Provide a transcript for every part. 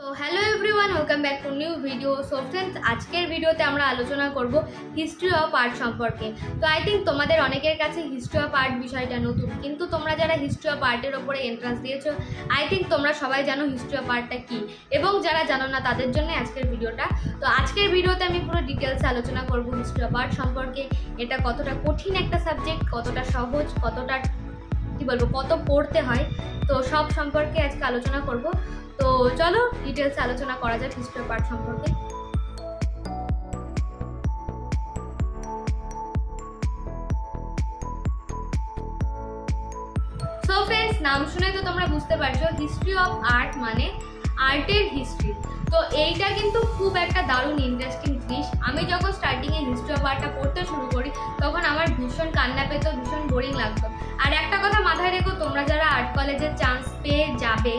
তো hello everyone, welcome back to new video. So friends, আজকের ভিডিওতে আমরা আলোচনা করব হিস্ট্রি অফ আর্ট সম্পর্কে। তো আই থিঙ্ক তোমাদের অনেকের কাছে হিস্ট্রি অফ আর্ট বিষয়টা নতুন, কিন্তু তোমরা যারা হিস্ট্রি অফ আর্টের ওপরে এন্ট্রান্স দিয়েছো, আই থিঙ্ক তোমরা সবাই জানো হিস্ট্রি অফ আর্টটা কী, এবং যারা জানো না তাদের জন্য আজকের ভিডিওটা। তো আজকের ভিডিওতে আমি পুরো ডিটেলসে আলোচনা করব হিস্ট্রি অফ আর্ট সম্পর্কে। এটা কতটা কঠিন একটা সাবজেক্ট, কতটা সহজ, কতটা কী বলবো, কত পড়তে হয়, তো সব সম্পর্কে আজকে আলোচনা করব। তো চলো ডিটেলসে আলোচনা করা যাক হিস্ট্রি অফ আর্ট সম্পর্কে। সো ফ্রেন্ডস, নাম শুনে তো তোমরা বুঝতে পারছো হিস্ট্রি অফ আর্ট মানে আর্টের হিস্ট্রি। তো এইটা কিন্তু খুব একটা দারুণ ইন্টারেস্টিং জিনিস। আমি যখন স্টার্টিংয়ে হিস্ট্রি অফ আর্টটা পড়তে শুরু করি তখন আমার ভীষণ কান্না পেতো, ভীষণ বোরিং লাগতো। আর একটা কথা মাথায় রেখো, তোমরা যারা আর্ট কলেজে চান্স পেয়ে যাবে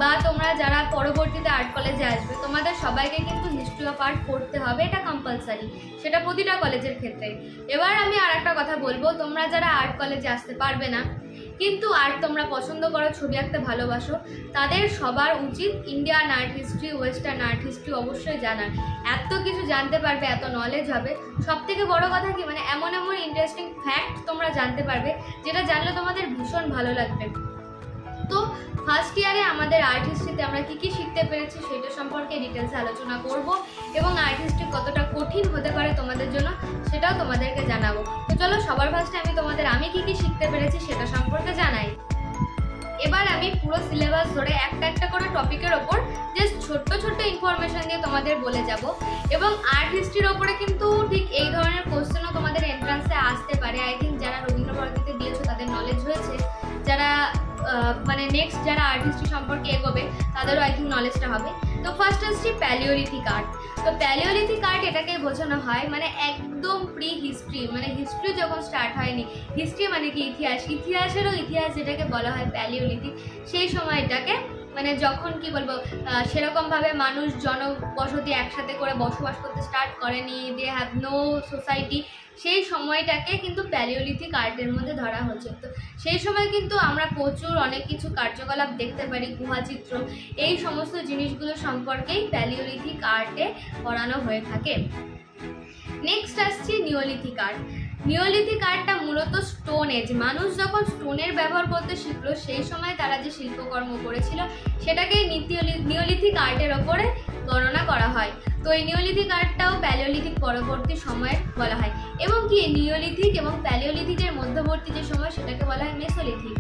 বা তোমরা যারা পরবর্তীতে আর্ট কলেজে আসবে, তোমাদের সবাইকে কিন্তু হিস্ট্রি অফ আর্ট পড়তে হবে, এটা কম্পালসারি, সেটা প্রতিটা কলেজের ক্ষেত্রে। এবার আমি আর একটা কথা বলবো, তোমরা যারা আর্ট কলেজে আসতে পারবে না কিন্তু আর্ট তোমরা পছন্দ করো, ছবি আঁকতে ভালোবাসো, তাদের সবার উচিত Indian art history, western art history অবশ্যই জানার। এত কিছু জানতে পারবে, এত নলেজ হবে। সব থেকে বড় কথা কি, মানে এমন এমন ইন্টারেস্টিং ফ্যাক্ট তোমরা জানতে পারবে যেটা জানলে তোমাদের ভীষণ ভালো লাগবে। তো ফার্স্ট ইয়ারে আমাদের আর্ট হিস্ট্রিতে আমরা কী কী শিখতে পেরেছি সেটা সম্পর্কে ডিটেলসে আলোচনা করব, এবং আর্ট হিস্ট্রি কতটা কঠিন হতে পারে তোমাদের জন্য সেটাও তোমাদেরকে জানাবো। তো চলো সবার ফার্স্টে আমি কী কী শিখতে পেরেছি সেটা সম্পর্কে জানাই। এবার আমি পুরো সিলেবাস ধরে একটা একটা করে টপিকের ওপর জাস্ট ছোট্ট ছোট্ট ইনফরমেশন দিয়ে তোমাদের বলে যাব। এবং আর্ট হিস্ট্রির ওপরে কিন্তু ঠিক এই ধরনের কোশ্চেনও তোমাদের এন্ট্রান্সে আসতে পারে। আই থিঙ্ক যারা রবীন্দ্রভারতীতে দিয়েছো তাদের নলেজ হয়েছে, যারা মানে নেক্সট যারা আর্ট হিস্ট্রি সম্পর্কে এগোবে তাদেরও আই থিঙ্ক নলেজটা হবে। তো ফার্স্ট আসছি প্যালিওলিথিক আর্ট। তো প্যালিওলিথিক আর্ট এটাকে বোঝানো হয় মানে একদম প্রি হিস্ট্রি, মানে হিস্ট্রি যখন স্টার্ট হয়নি। হিস্ট্রি মানে কি ইতিহাস, ইতিহাসেরও ইতিহাস যেটাকে বলা হয় প্যালিওলিথিক, সেই সময়টাকে মানে যখন কি বলবো সেরকমভাবে মানুষ জনবসতি একসাথে করে বসবাস করতে স্টার্ট করেনি, দে হ্যাভ নো সোসাইটি, সেই সময়টাকে কিন্তু প্যালিওলিথিক আর্টের মধ্যে ধরা হচ্ছে। তো সেই সময় কিন্তু আমরা প্রচুর অনেক কিছু কার্যকলাপ দেখতে পারি, গুহাচিত্র, এই সমস্ত জিনিসগুলো সম্পর্কেই প্যালিওলিথিক আর্টে পড়ানো হয়ে থাকে। নেক্সট আসছি নিওলিথিক আর্ট। নিওলিথিক আর্টটা মূলত স্টোন এজ, মানুষ যখন স্টোনের ব্যবহার করতে শিখলো সেই সময় তারা যে শিল্পকর্ম করেছিল সেটাকেই নিওলিথিক আর্টের ওপরে গণনা করা হয়। তো এই নিওলিথিক আর্টটাও প্যালিওলিথিক পরবর্তী সময়ে বলা হয়, এবং কি নিওলিথিক এবং প্যালিওলিথিকের মধ্যবর্তী যে সময় সেটাকে বলা হয় মেসোলিথিক।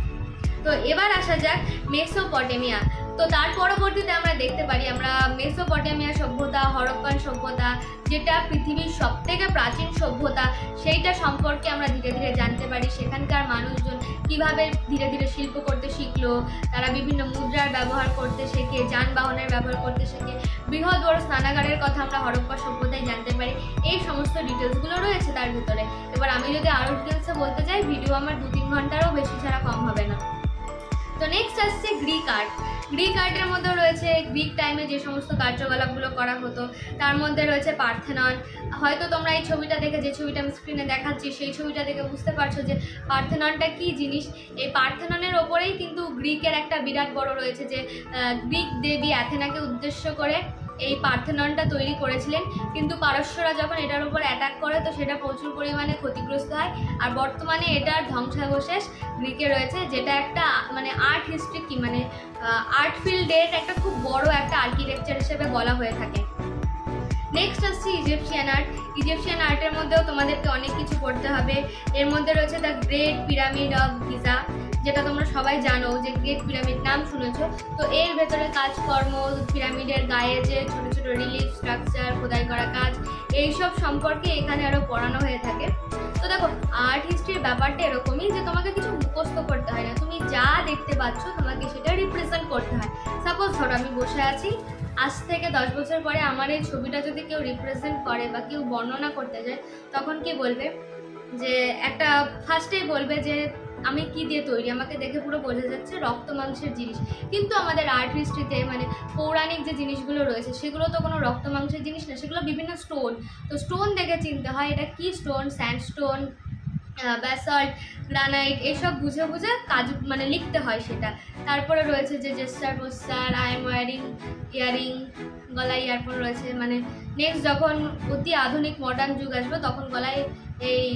তো এবার আসা যাক মেসোপটেমিয়া। তো তার পরবর্তীতে আমরা দেখতে পারি আমরা মেসোপটেমিয়া সভ্যতা, হরপ্পান সভ্যতা, যেটা পৃথিবীর সবথেকে প্রাচীন সভ্যতা, সেইটা সম্পর্কে আমরা ধীরে ধীরে জানতে পারি। সেখানকার মানুষজন কীভাবে ধীরে ধীরে শিল্প করতে শিখলো, তারা বিভিন্ন মুদ্রার ব্যবহার করতে শেখে, যানবাহনের ব্যবহার করতে শেখে, বৃহৎ বড় স্নানাগারের কথা আমরা হরপ্পা সভ্যতায় জানতে পারি। এই সমস্ত ডিটেলসগুলো রয়েছে তার ভিতরে। এবার আমি যদি আরও ডিটেলসে বলতে চাই, ভিডিও আমার 2-3 ঘন্টারও বেশি ছাড়া কম হবে না। তো নেক্সট আসছে গ্রিক আর্ট। গ্রিক আর্টের মধ্যে রয়েছে গ্রিক টাইমে যে সমস্ত কার্যকলাপগুলো করা হতো, তার মধ্যে রয়েছে পার্থেনন। হয়তো তোমরা এই ছবিটা দেখে, যে ছবিটা আমি স্ক্রিনে দেখাচ্ছি, সেই ছবিটা দেখে বুঝতে পারছো যে পার্থেননটা কী জিনিস। এই পার্থেননের ওপরেই কিন্তু গ্রিকের একটা বিরাট বড় রয়েছে, যে গ্রিক দেবী অ্যাথেনাকে উদ্দেশ্য করে এই পার্থেননটা তৈরি করেছিলেন, কিন্তু পারস্যরা যখন এটার উপর অ্যাটাক করে তো সেটা প্রচুর পরিমাণে ক্ষতিগ্রস্ত হয়। আর বর্তমানে এটার ধ্বংসাবশেষ গ্রিকে রয়েছে, যেটা একটা মানে আর্ট হিস্ট্রি কি মানে আর্ট ফিল্ডের একটা খুব বড় একটা আর্কিটেকচার হিসেবে বলা হয়ে থাকে। নেক্সট আসছে ইজিপশিয়ান আর্ট। ইজিপশিয়ান আর্টের মধ্যেও তোমাদেরকে অনেক কিছু পড়তে হবে। এর মধ্যে রয়েছে the great pyramid of Giza, যেটা তোমরা সবাই জানো যে গ্রেট পিরামিড নাম শুনেছো। তো এর ভেতরে কাজকর্ম, পিরামিডের গায়ে যে ছোট ছোট রিলিফ স্ট্রাকচার, খোদাই করা কাজ, এইসব সম্পর্কে এখানে আরও পড়ানো হয়ে থাকে। তো দেখো আর্ট হিস্ট্রির ব্যাপারটা এরকমই যে তোমাকে কিছু মুখস্থ করতে হয় না, তুমি যা দেখতে পাচ্ছ তোমাকে সেটা রিপ্রেজেন্ট করতে হয়। সাপোজ ধরো আমি বসে আছি, আজ থেকে 10 বছর পরে আমার এই ছবিটা যদি কেউ রিপ্রেজেন্ট করে বা কেউ বর্ণনা করতে যায়, তখন কি বলবে যে একটা ফার্স্টেই বলবে যে আমি কি দিয়ে তৈরি, আমাকে দেখে পুরো বোঝা যাচ্ছে রক্ত মাংসের জিনিস। কিন্তু আমাদের আর্ট হিস্ট্রিতে মানে পৌরাণিক যে জিনিসগুলো রয়েছে সেগুলো তো কোনো রক্ত মাংসের জিনিস না, সেগুলো বিভিন্ন স্টোন। তো স্টোন দেখে চিনতে হয় এটা কি স্টোন, স্যান্ডস্টোন, ব্যাসল্ট, গ্রানাইট এইসব বুঝে বুঝে কাজ মানে লিখতে হয় সেটা। তারপরে রয়েছে যে gesture poster, I am wiring earring, গলায় ইয়ারফোন রয়েছে। মানে নেক্সট যখন অতি আধুনিক মডার্ন যুগ আসবে তখন গলায় এই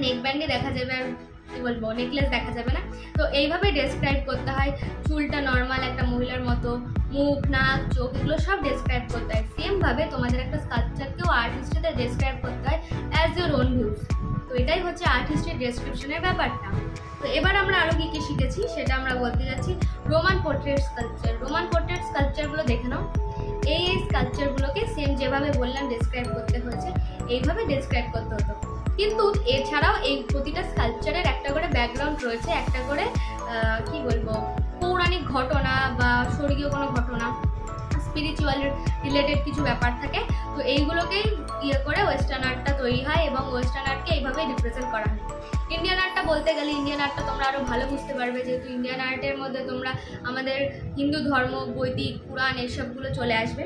নেকব্যান্ডই দেখা যাবে, আর কী বলবো নেকলেস দেখা যাবে না। তো এইভাবে ডেসক্রাইব করতে হয়। চুলটা নর্মাল একটা মহিলার মতো, মুখ, নাক, চোখ এগুলো সব ডেসক্রাইব করতে হয়। সেমভাবে তোমাদের একটা স্কাল্পচারকেও আর্ট হিস্ট্রিতে ডেসক্রাইব করতে হয় অ্যাজ ইউর ওন ভিউজ। তো এটাই হচ্ছে আর্ট হিস্ট্রি ডেসক্রিপশনের ব্যাপারটা। তো এবার আমরা আরও কী কী শিখেছি সেটা আমরা বলতে যাচ্ছি। Roman portrait sculpture, Roman portrait স্কাল্পচারগুলো দেখে নাও। এই স্কাল্পচারগুলোকে সেম যেভাবে বললাম ডেসক্রাইব করতে হয়েছে এইভাবে ডেসক্রাইব করতে হতো। কিন্তু এছাড়াও এই প্রতিটা স্কাল্পচারের একটা করে ব্যাকগ্রাউন্ড রয়েছে, একটা করে কি বলবো পৌরাণিক ঘটনা বা স্বর্গীয় কোনো ঘটনা, স্পিরিচুয়াল রিলেটেড কিছু ব্যাপার থাকে। তো এইগুলোকেই করে ওয়েস্টার্ন আর্টটা তৈরি হয় এবং ওয়েস্টার্ন আর্টকে এইভাবেই রিপ্রেজেন্ট করা হয়। ইন্ডিয়ান আর্টটা বলতে গেলে ইন্ডিয়ান আর্টটা তোমরা আরও ভালো বুঝতে পারবে, যেহেতু ইন্ডিয়ান আর্টের মধ্যে তোমরা আমাদের হিন্দু ধর্ম, বৈদিক, পুরাণ এইসবগুলো চলে আসবে।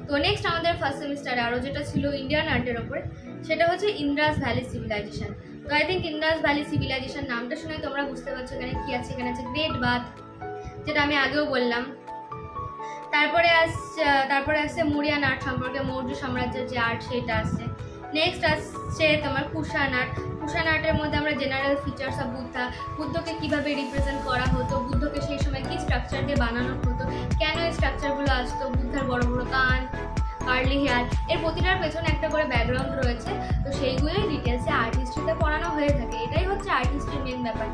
তো নেক্সট আমাদের ফার্স্ট সেমিস্টারে আরও যেটা ছিল ইন্ডিয়ান আর্টের ওপরে, সেটা হচ্ছে ইন্দ্রাস ভ্যালি সিভিলাইজেশন। তো আই থিঙ্ক ইন্দ্রাস ভ্যালি সিভিলাইজেশন নামটা শুনে তোমরা বুঝতে পারছো এখানে কী আছে। এখানে আছে গ্রেট বাথ, যেটা আমি আগেও বললাম। তারপরে আসছে মৌরিয়ান আর্ট সম্পর্কে, মৌর্য সাম্রাজ্যের যে আর্ট সেটা আসছে। নেক্সট আসছে তোমার কুষাণ আর্ট। কুষাণ আর্টের মধ্যে আমরা জেনারেল ফিচার্স অফ বুদ্ধকে কীভাবে রিপ্রেজেন্ট করা হতো, বুদ্ধকে সেই সময় কী স্ট্রাকচার দিয়ে বানানো হতো, কেন এই স্ট্রাকচারগুলো আসতো, বুদ্ধার বড় বড় কান, কার্লি হেয়ার, এর প্রতিটার পেছনে একটা করে ব্যাকগ্রাউন্ড রয়েছে। তো সেইগুলোই ডিটেলসে আর্ট হিস্ট্রিতে পড়ানো হয়ে থাকে। এটাই হচ্ছে আর্ট হিস্ট্রির মেন ব্যাপার।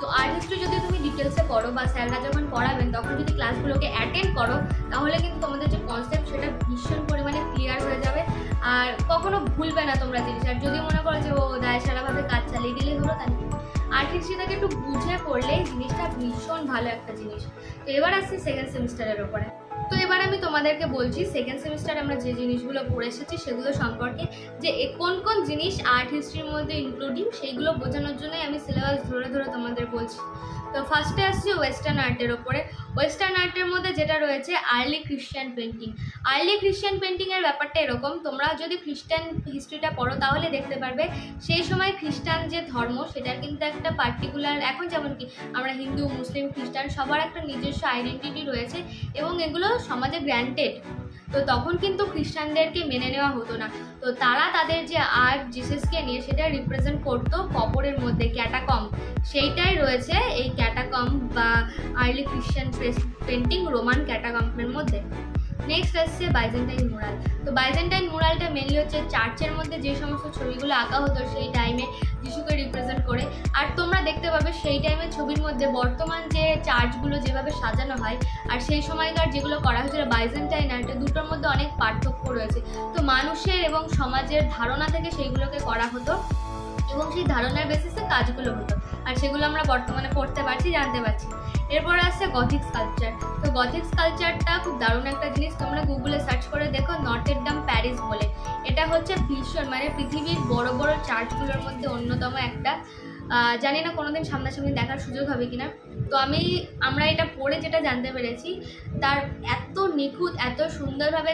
তো আর্ট হিস্ট্রি যদি তুমি ডিটেলসে পড়ো বা স্যাররা যখন পড়াবেন তখন যদি ক্লাসগুলোকে অ্যাটেন্ড করো তাহলে কিন্তু তোমাদের যে কনসেপ্ট সেটা ভীষণ পরিমাণে ক্লিয়ার হয়ে যাবে আর কখনো ভুলবে না তোমরা জিনিস। আর যদি মনে করো যে ও দায় সারাভাবে কাজ চালিয়ে দিলেই হলো, তাই আর্ট হিস্ট্রিটাকে একটু বুঝে পড়লে জিনিসটা ভীষণ ভালো একটা জিনিস। তো এবার আসছি সেকেন্ড সেমিস্টারের ওপরে। তো এবার আমি তোমাদেরকে বলছি সেকেন্ড সেমিস্টারে আমরা যে জিনিসগুলো পড়ে এসেছি সেগুলো সম্পর্কে, যে কোন কোন জিনিস আর্ট হিস্ট্রির মধ্যে ইনক্লুডিং সেইগুলো বোঝানোর জন্যই আমি সিলেবাস ধরে ধরে তোমাদের বলছি। তো ফার্স্টে আসছি ওয়েস্টার্ন আর্টের ওপরে। ওয়েস্টার্ন আর্টের মধ্যে যেটা রয়েছে early Christian painting. Early Christian পেন্টিংয়ের ব্যাপারটা এরকম, তোমরা যদি খ্রিস্টান হিস্ট্রিটা পড়ো তাহলে দেখতে পারবে সেই সময় খ্রিস্টান যে ধর্ম সেটার কিন্তু একটা পার্টিকুলার, এখন যেমন কি আমরা হিন্দু, মুসলিম, খ্রিস্টান সবার একটা নিজস্ব আইডেন্টিটি রয়েছে এবং এগুলো সমাজে গ্র্যান্টেড। তো তখন কিন্তু খ্রিস্টানদেরকে মেনে নেওয়া হতো না। তো তারা তাদের যে আর্ট জিসাসকে নিয়ে সেটা রিপ্রেজেন্ট করতো কবরের মধ্যে, ক্যাটাকম্ব, সেইটাই রয়েছে এই ক্যাটাকম্ব বা আর্লি খ্রিশ্চান পেন্টিং রোমান ক্যাটাকম্বের মধ্যে। নেক্সট আসছে বাইজেন্টাইন মুরাল। তো বাইজেন্টাইন মুরালটা মেনলি হচ্ছে চার্চের মধ্যে যে সমস্ত ছবিগুলো আঁকা হতো সেই টাইমে যিশুকে রিপ্রেজেন্ট করে। আর তোমরা দেখতে পাবে সেই টাইমের ছবির মধ্যে বর্তমান যে চার্চগুলো যেভাবে সাজানো হয় আর সেই সময়কার যেগুলো করা হয়েছিল বাইজেন্টাইন আর্টে, দুটোর মধ্যে অনেক পার্থক্য রয়েছে। তো মানুষের এবং সমাজের ধারণা থেকে সেইগুলোকে করা হতো এবং সেই ধারণার বেসিসে কাজগুলো হতো, আর সেগুলো আমরা বর্তমানে পড়তে পারছি, জানতে পারছি। এরপর আসছে গথিক স্কাল্পচার। তো গথিক স্কাল্পচারটা খুব দারুণ একটা জিনিস, তোমরা গুগলে সার্চ করে দেখো নটর ডেম প্যারিস বলে। এটা হচ্ছে ভীষণ মানে পৃথিবীর বড় বড় চার্চগুলোর মধ্যে অন্যতম একটা। জানি না কোনোদিন সামনাসামনি দেখার সুযোগ হবে কিনা। তো আমরা এটা পড়ে যেটা জানতে পেরেছি, তার এত নিখুঁত, এত সুন্দরভাবে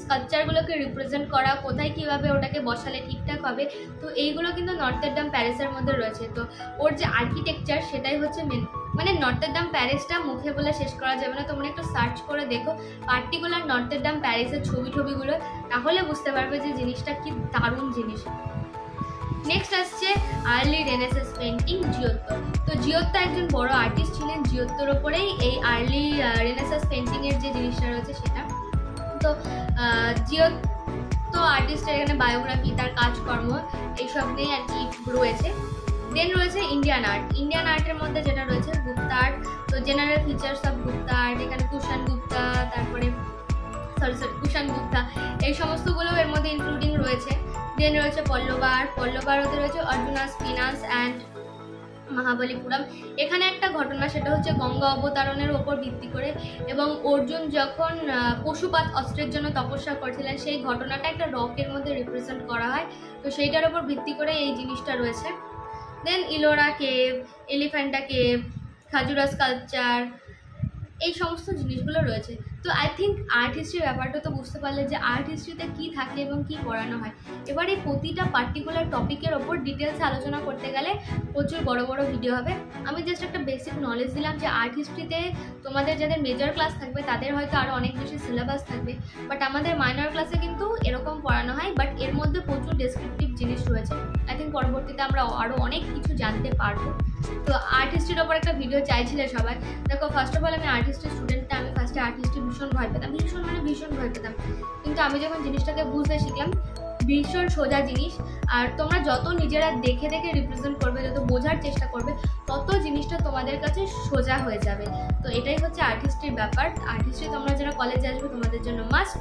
স্কাল্পচারগুলোকে রিপ্রেজেন্ট করা, কোথায় কীভাবে ওটাকে বসালে ঠিকঠাক হবে, তো এইগুলো কিন্তু নটর ডেম প্যারিসের মধ্যে রয়েছে। তো ওর যে আর্কিটেকচার সেটাই হচ্ছে মেন, মানে নটর ডেম প্যারিসটা মুখে বলে শেষ করা যাবে না। তোমরা একটু সার্চ করে দেখো পার্টিকুলার নটর ডেম প্যারিসের ছবিগুলো, তাহলে বুঝতে পারবে যে জিনিসটা কি দারুণ জিনিস। নেক্সট আসছে আর্লি রেনেসাঁস পেন্টিং, জিওত্তো। তো জিওত্তো একজন বড় আর্টিস্ট ছিলেন, জিওত্তোর ওপরেই এই আর্লি রেনেসাঁস পেন্টিংয়ের যে জিনিসটা রয়েছে সেটা। তো জিওত্তো আর্টিস্টের এখানে বায়োগ্রাফি, তার কাজকর্ম এইসব নিয়ে আর কি রয়েছে। দেন রয়েছে ইন্ডিয়ান আর্ট। ইন্ডিয়ান আর্টের মধ্যে যেটা রয়েছে গুপ্তা আর্ট। তো general features of Gupta art, এখানে কুষাণ গুপ্তা, তারপরে কুষাণ গুপ্তা, এই সমস্তগুলো এর মধ্যে ইনক্লুডিং রয়েছে। দেন রয়েছে পল্লবার ওতে রয়েছে অর্জুনাস ফিনান্স অ্যান্ড মহাবলীপুরম। এখানে একটা ঘটনা, সেটা হচ্ছে গঙ্গা অবতারণের ওপর ভিত্তি করে এবং অর্জুন যখন পশুপাত অস্ত্রের জন্য তপস্যা করছিলেন সেই ঘটনাটা একটা রকের মধ্যে রিপ্রেজেন্ট করা হয়। তো সেইটার ওপর ভিত্তি করে এই জিনিসটা রয়েছে। Then Ellora cave, Elephanta cave, Khajuraho sculpture, এই সমস্ত জিনিসগুলো রয়েছে। তো আই থিঙ্ক আর্ট হিস্ট্রির ব্যাপারটা তো বুঝতে পারলে যে আর্ট হিস্ট্রিতে কী থাকে এবং কী পড়ানো হয়। এবার এই প্রতিটা পার্টিকুলার টপিকের ওপর ডিটেলসে আলোচনা করতে গেলে প্রচুর বড় বড় ভিডিও হবে। আমি জাস্ট একটা বেসিক নলেজ দিলাম যে আর্ট হিস্ট্রিতে তোমাদের যাদের মেজর ক্লাস থাকবে তাদের হয়তো আরও অনেক বেশি সিলেবাস থাকবে, বাট আমাদের মাইনর ক্লাসে কিন্তু এরকম পড়ানো হয়, বাট এর মধ্যে প্রচুর ডেসক্রিপটিভ জিনিস রয়েছে। আই থিঙ্ক পরবর্তীতে আমরা আরও অনেক কিছু জানতে পারবো। তো আর্ট হিস্ট্রির ওপর একটা ভিডিও চাইছিলে সবাই। দেখো, ফার্স্ট অফ অল আমি আর্ট হিস্ট্রি স্টুডেন্টটা, আমি ফার্স্টে আর্ট হিস্ট্রি ভীষণ ভয় পেতাম, ভীষণ ভয় পেতাম। কিন্তু আমি যখন জিনিসটাকে বুঝতে শিখলাম, ভীষণ সোজা জিনিস। আর তোমরা যত নিজেরা দেখে দেখে রিপ্রেজেন্ট করবে, যত বোঝার চেষ্টা করবে, তত জিনিসটা তোমাদের কাছে সোজা হয়ে যাবে। তো এটাই হচ্ছে আর্ট হিস্ট্রির ব্যাপার। আর্ট হিস্ট্রি তোমরা যারা কলেজে আসবে তোমাদের জন্য মাস্ট।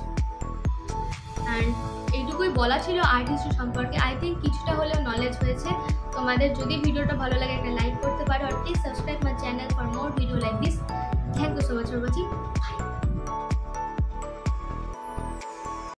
অ্যান্ড এইটুকুই বলা ছিল আর্ট হিস্ট্রি সম্পর্কে। আই থিঙ্ক কিছুটা হলেও নলেজ হয়েছে তোমাদের। যদি ভিডিওটা ভালো লাগে একটা লাইক করতে পারো, আর please subscribe my channel for more video like this. Thank you so much for watching. By.